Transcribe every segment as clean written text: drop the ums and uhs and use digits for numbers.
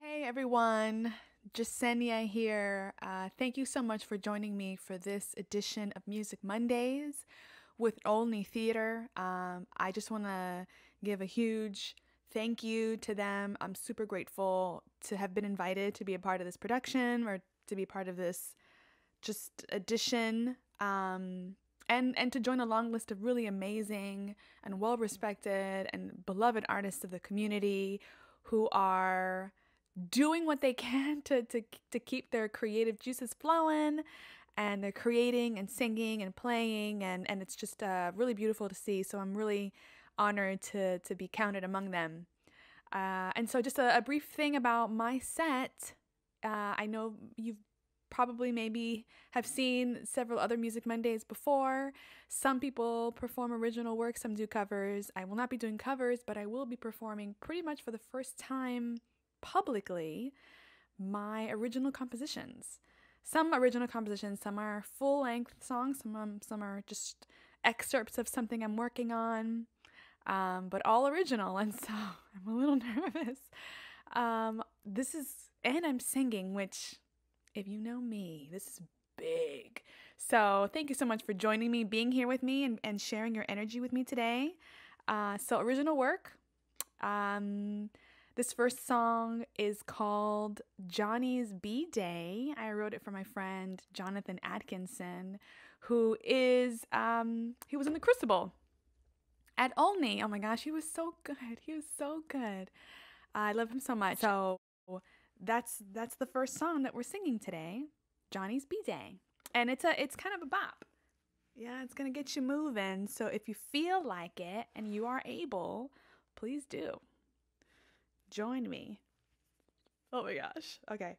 Hey everyone, Yesenia here. Thank you so much for joining me for this edition of Music Mondays with Olney Theater. I just want to give a huge thank you to them. I'm super grateful to have been invited to be a part of this production or to be part of this just edition and to join a long list of really amazing and well-respected and beloved artists of the community who are doing what they can to keep their creative juices flowing, and they're creating and singing and playing, and it's just really beautiful to see. So I'm really honored to be counted among them. And so just a brief thing about my set. I know you've probably maybe have seen several other Music Mondays before. Some people perform original work, some do covers. I will not be doing covers, but I will be performing pretty much for the first time publicly my original compositions. Some original compositions, some are full-length songs, some are just excerpts of something I'm working on, but all original, and so I'm a little nervous. And I'm singing, which, if you know me, this is big. So thank you so much for joining me, being here with me, and sharing your energy with me today. So original work. This first song is called Johnny's B-Day. I wrote it for my friend Jonathan Atkinson, who is, he was in the Crucible at Olney. Oh my gosh, he was so good. He was so good. I love him so much. So that's the first song that we're singing today, Johnny's B-Day. And it's kind of a bop. Yeah, it's gonna get you moving. So if you feel like it and you are able, please do. Join me. Oh my gosh. Okay.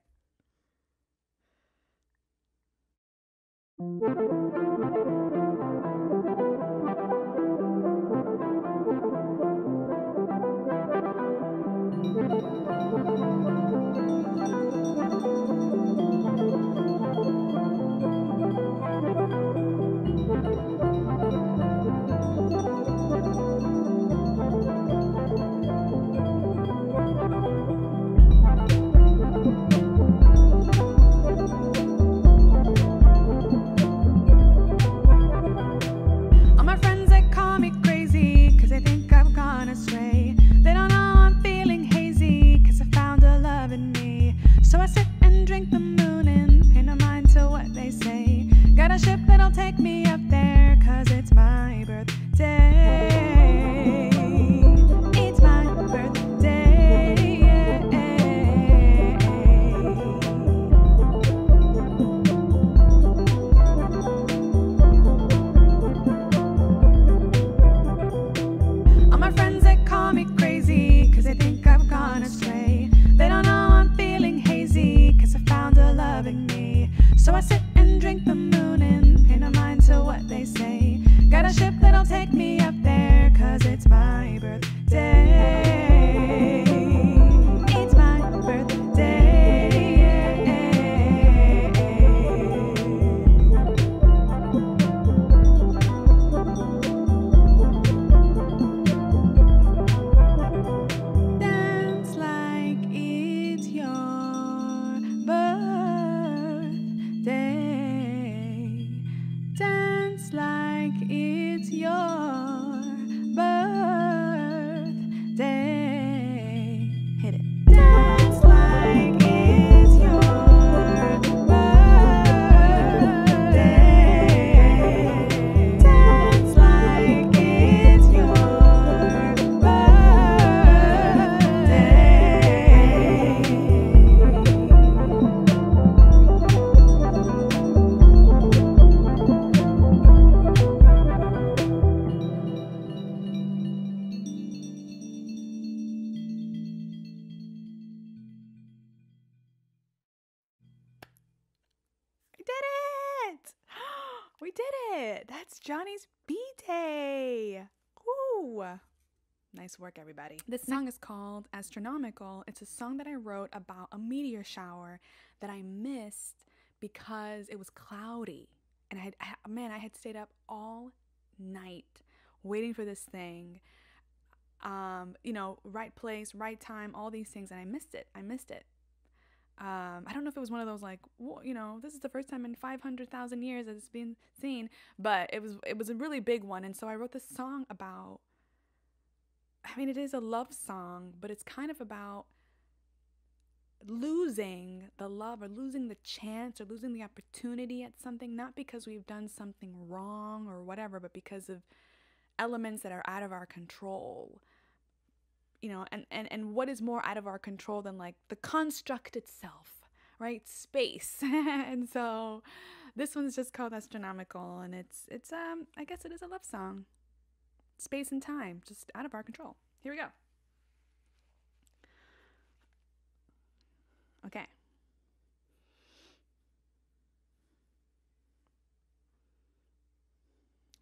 We did it! That's Johnny's B-Day! Woo! Nice work, everybody. This song is called Astronomical. It's a song that I wrote about a meteor shower that I missed because it was cloudy. And I had stayed up all night waiting for this thing. Right place, right time, all these things, and I missed it. I don't know if it was one of those like, this is the first time in 500,000 years that it's been seen, but it was a really big one. And so I wrote this song about, I mean, it is a love song, but it's kind of about losing the love or losing the chance or losing the opportunity at something, not because we've done something wrong or whatever, but because of elements that are out of our control. And what is more out of our control than like the construct itself, right? Space. And so this one's just called Astronomical, and it's I guess it is a love song. Space and time, just out of our control. Here we go. Okay.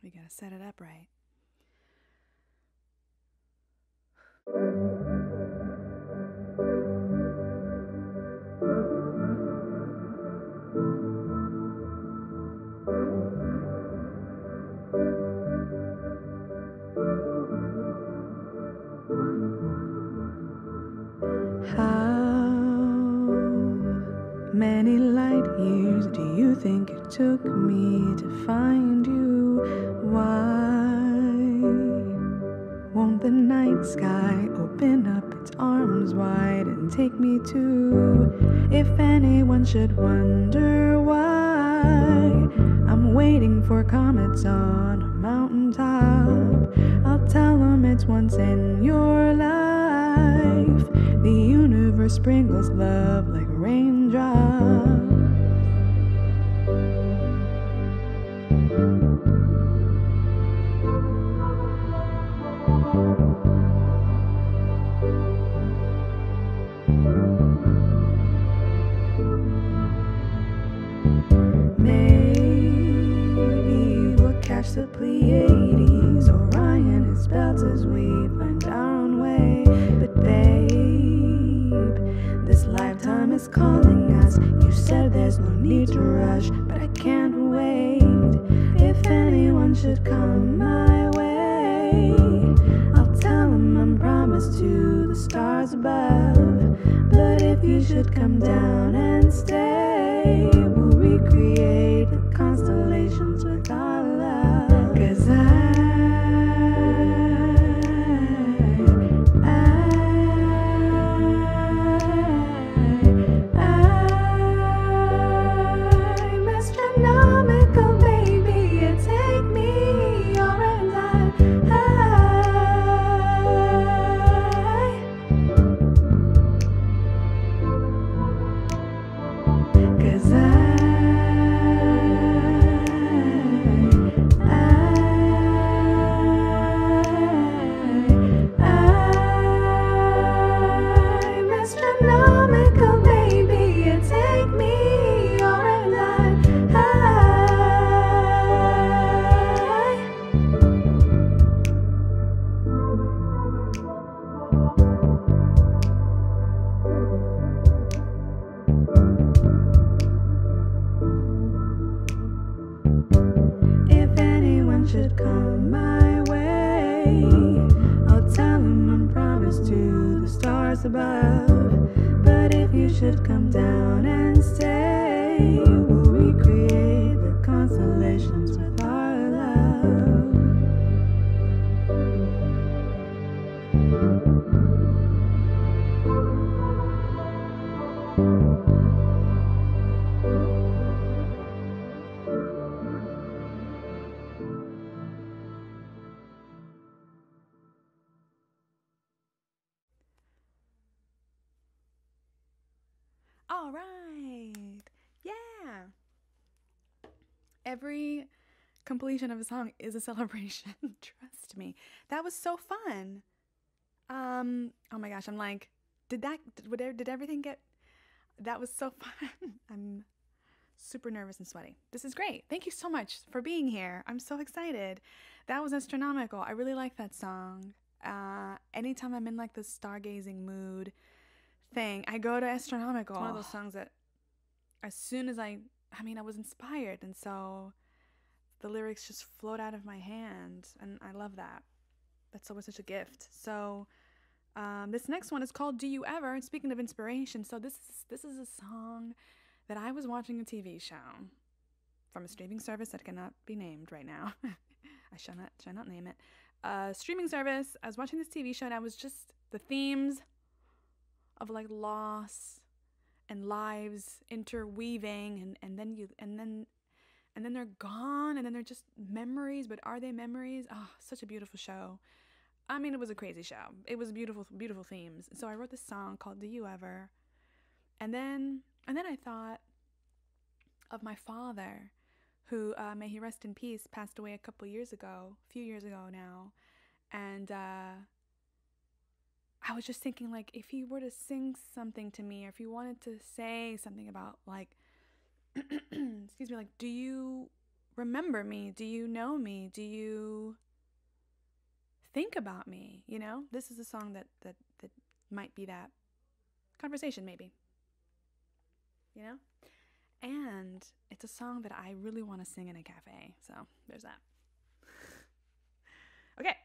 We gotta set it up right. How many light years do you think it took me to find you? Why won't the night sky open up its arms wide and take me too? If anyone should wonder why I'm waiting for comets on a mountaintop, I'll tell them it's once in your life. The universe sprinkles love like raindrops. Catch the Pleiades, Orion is spelled as we find our own way. But babe, this lifetime is calling us. You said there's no need to rush, but I can't wait. If anyone should come my way, I'll tell them I'm promised to the stars above. But if you should come down and stay, we'll recreate the constellations with our love. 'Cause I I'm astronomical, baby. You take me over and Cause I'm astronomical, baby. You take me over and If anyone should come my way, I'll tell him I'm promised to the stars above. But if you should come down and stay, we'll recreate the constellations with our love. All right. Yeah. Every completion of a song is a celebration. Trust me. That was so fun. Oh my gosh, I'm like, did everything get, that was so fun. I'm super nervous and sweaty. This is great. Thank you so much for being here. I'm so excited. That was Astronomical. I really like that song. Anytime I'm in like the stargazing mood thing, I go to Astronomical. It's one of those songs that as soon as I was inspired, and so the lyrics just float out of my hand, and I love that. That's always such a gift. So This next one is called "Do You Ever?" Speaking of inspiration, so this is a song that I was watching a TV show from a streaming service that cannot be named right now. I shall not name it. Streaming service. I was watching this TV show, and I was just the themes of like loss and lives interweaving, and then they're gone, and then they're just memories. But are they memories? Oh, such a beautiful show. I mean, it was a crazy show. It was beautiful, beautiful themes. So I wrote this song called "Do You Ever?" And then I thought of my father, who, may he rest in peace, passed away a few years ago now. And I was just thinking, like, if he were to sing something to me, or if he wanted to say something about, like, excuse me, like, do you remember me? Do you know me? Do you think about me? You know, this is a song that might be that conversation, maybe, you know. And it's a song that I really want to sing in a cafe, so there's that. Okay.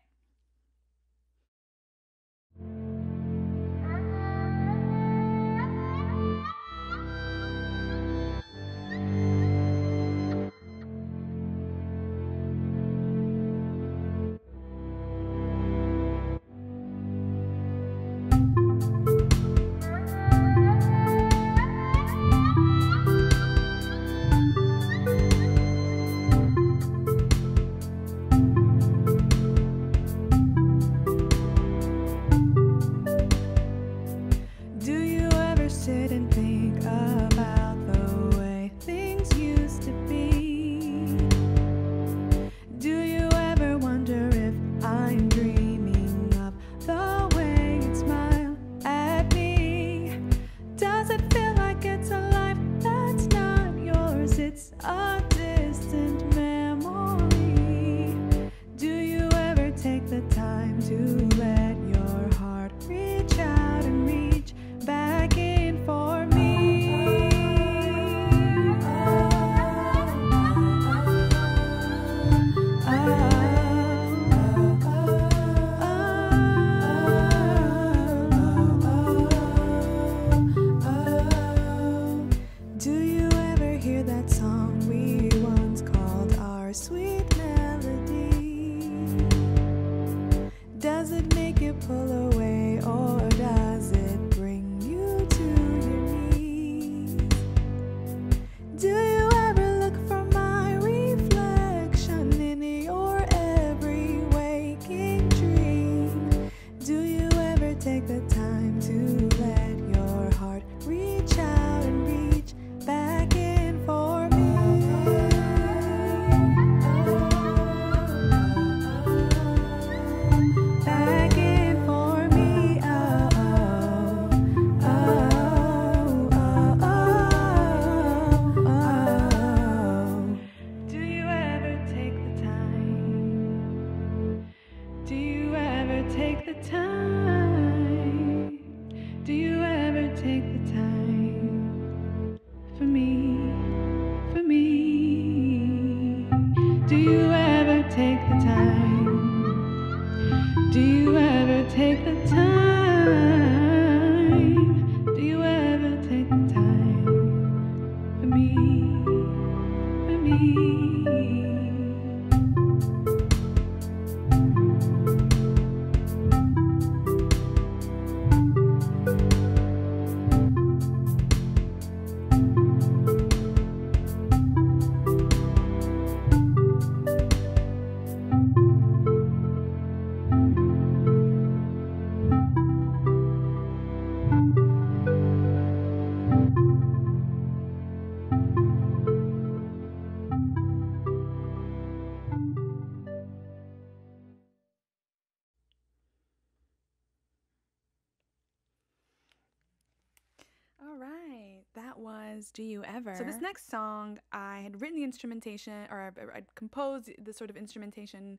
That was "Do You Ever?" So this next song, I had written the instrumentation, or I'd composed the sort of instrumentation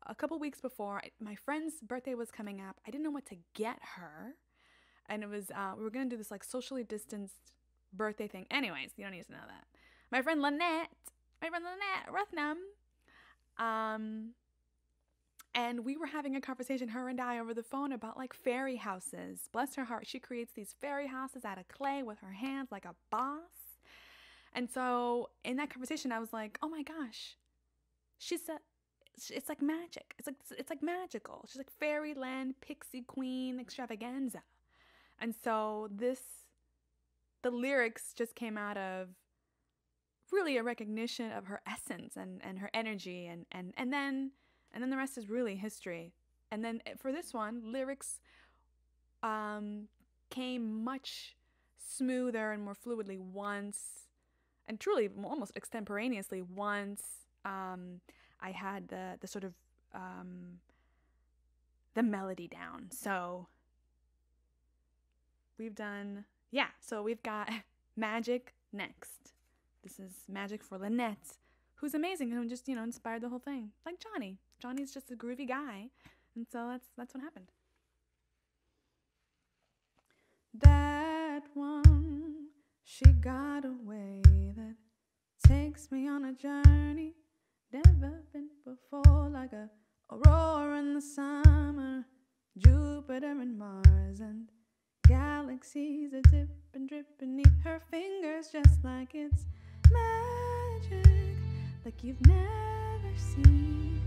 a couple weeks before. My friend's birthday was coming up. I didn't know what to get her, and it was we were gonna do this like socially distanced birthday thing. Anyways, you don't need to know that. My friend Lynette Ruthnam, And we were having a conversation, her and I, over the phone about like fairy houses. Bless her heart, she creates these fairy houses out of clay with her hands like a boss. And so in that conversation, I was like, oh my gosh, she's a, it's like magic. It's like magical. She's like fairyland, pixie queen extravaganza. And so the lyrics just came out of really a recognition of her essence and her energy, and then the rest is really history. And then for this one, lyrics came much smoother and more fluidly once, and truly almost extemporaneously once I had the sort of the melody down. So we've got Magic next. This is Magic for Lynette, who's amazing, who just, inspired the whole thing. Like Johnny. Johnny's just a groovy guy. And so that's what happened. That one, she got a way that takes me on a journey never been before, like a aurora in the summer, Jupiter and Mars and galaxies that dip and drip beneath her fingers, just like it's magic, like you've never seen.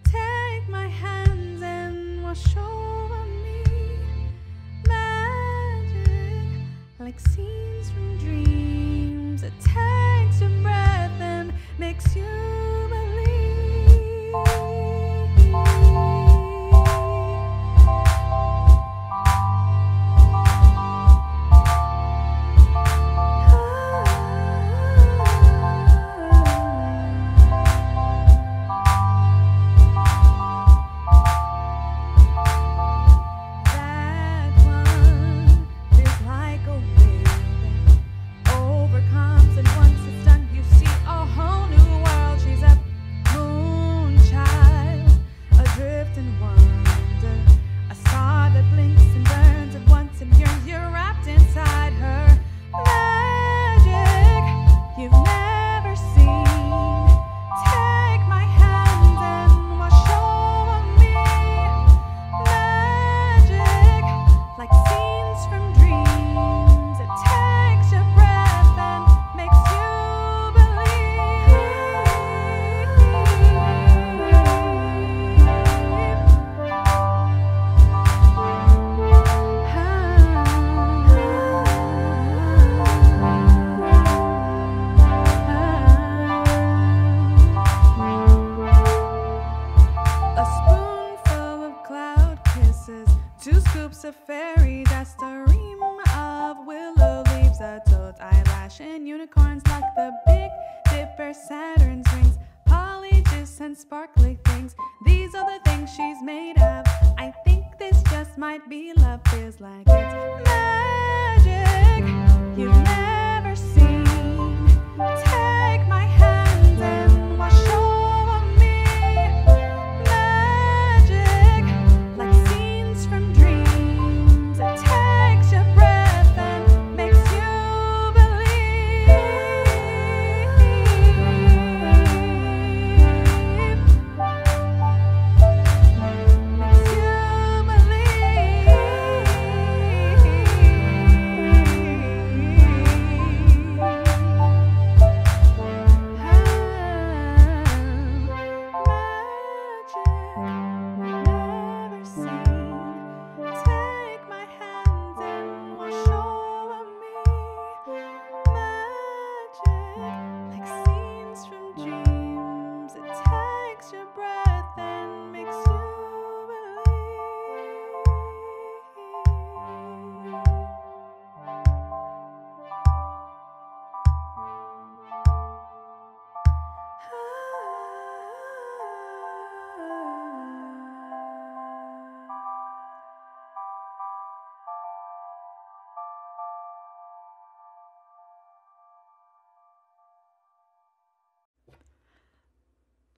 Take my hands and wash over me. Magic, like scenes from dreams. It takes your breath and makes you believe.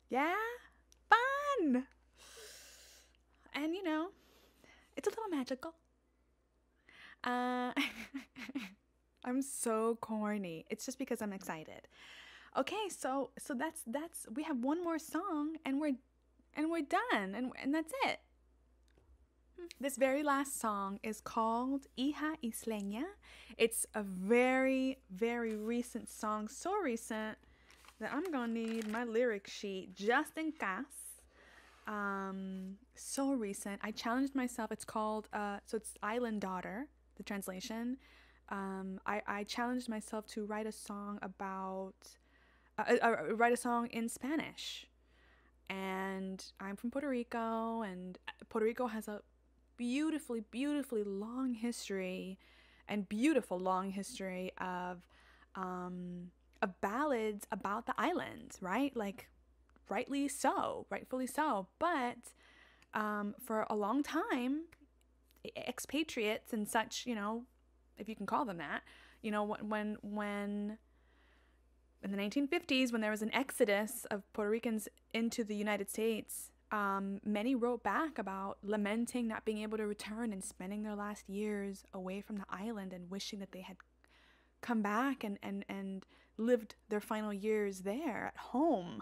Yeah? Fun! And it's a little magical. I'm so corny. It's just because I'm excited. Okay, so that's we have one more song and and we're done, and that's it. This very last song is called Hija Isleña. It's a very, very recent song, so recent that I'm gonna need my lyric sheet just in case. So recent. I challenged myself. It's called so it's Island Daughter, the translation. I challenged myself to write a song about write a song in Spanish. And I'm from Puerto Rico, and Puerto Rico has a beautifully, beautifully long history and beautiful long history of ballads about the island, right? Like, rightfully so. But for a long time, expatriates and such, you know, if you can call them that, you know, when in the 1950s, when there was an exodus of Puerto Ricans into the United States, many wrote back about lamenting not being able to return and spending their last years away from the island and wishing that they had come back and lived their final years there at home.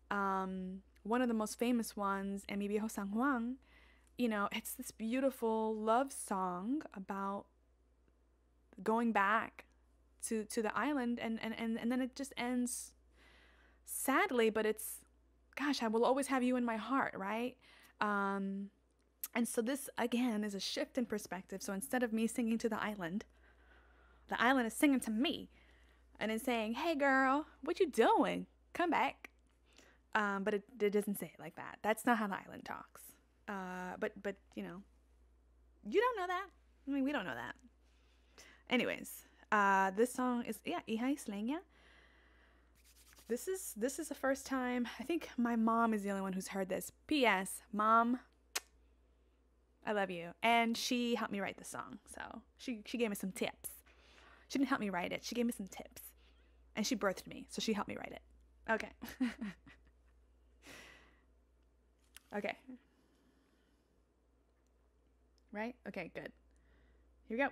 One of the most famous ones, En Mi Viejo San Juan, you know, it's this beautiful love song about going back to the island, and then it just ends sadly, but it's, gosh, I will always have you in my heart, right? And so this, again, is a shift in perspective. So instead of me singing to the island is singing to me, and it's saying, hey girl, what you doing? Come back. But it doesn't say it like that. That's not how the island talks. But you know, you don't know that. I mean, we don't know that. Anyways, this song is, yeah, Hija Isleña. This is the first time, I think my mom is the only one who's heard this. P.S. Mom, I love you. And she helped me write the song. So she gave me some tips. She didn't help me write it. She gave me some tips. And she birthed me, so she helped me write it. Okay. Okay. Right? Okay, good. Here we go.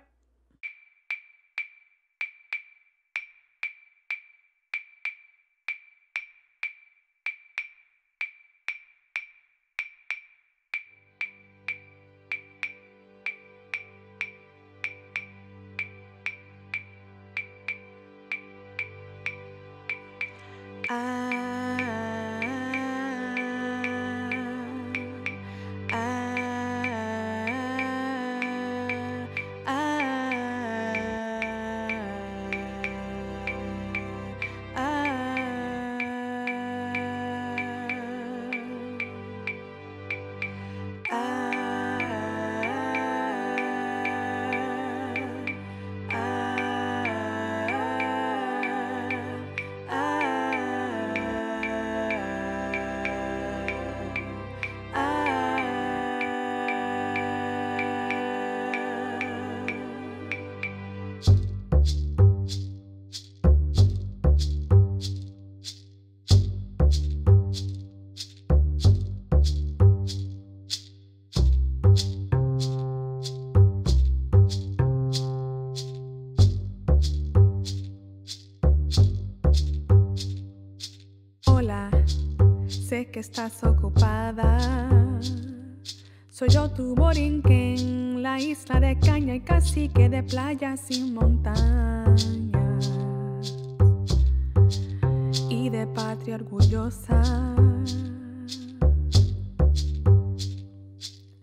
Sé que estás ocupada. Soy yo tu borinquen, la isla de caña y cacique de playas sin montañas y de patria orgullosa.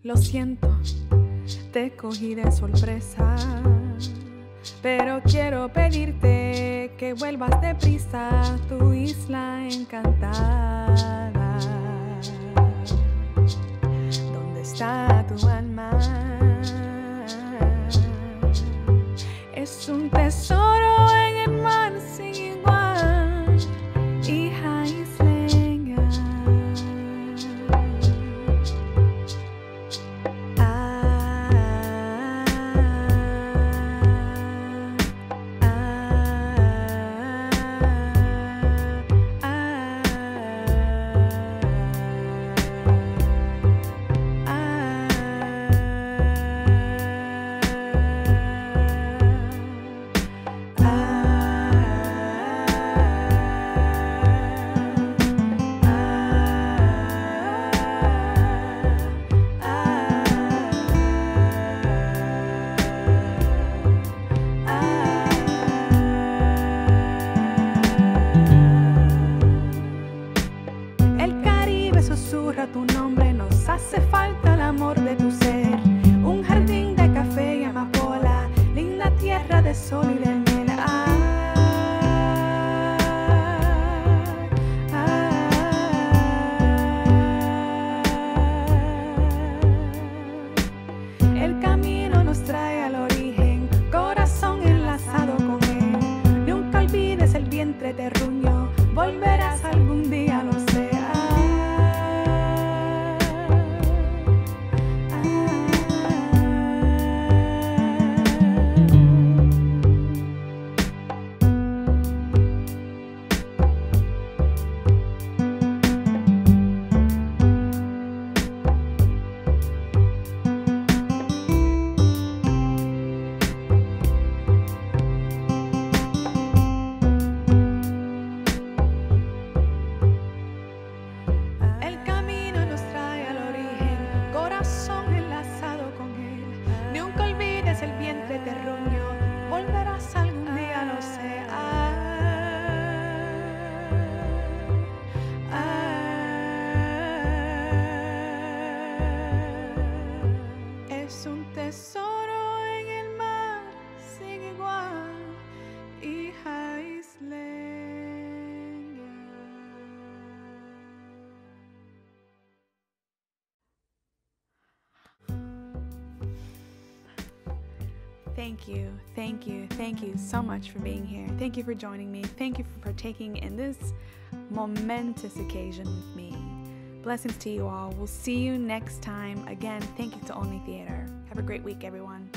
Lo siento, te cogí de sorpresa, pero quiero pedirte que vuelvas deprisa a tu isla encantada. ¿Dónde está tu alma? Es un tesoro en el mar sin igual, hija isleña. tesoro en el mar sin igual, hija isleña. Thank you so much for being here. Thank you for joining me. Thank you for partaking in this momentous occasion with me. Blessings to you all. We'll see you next time. Again, thank you to Only Theater. Have a great week, everyone.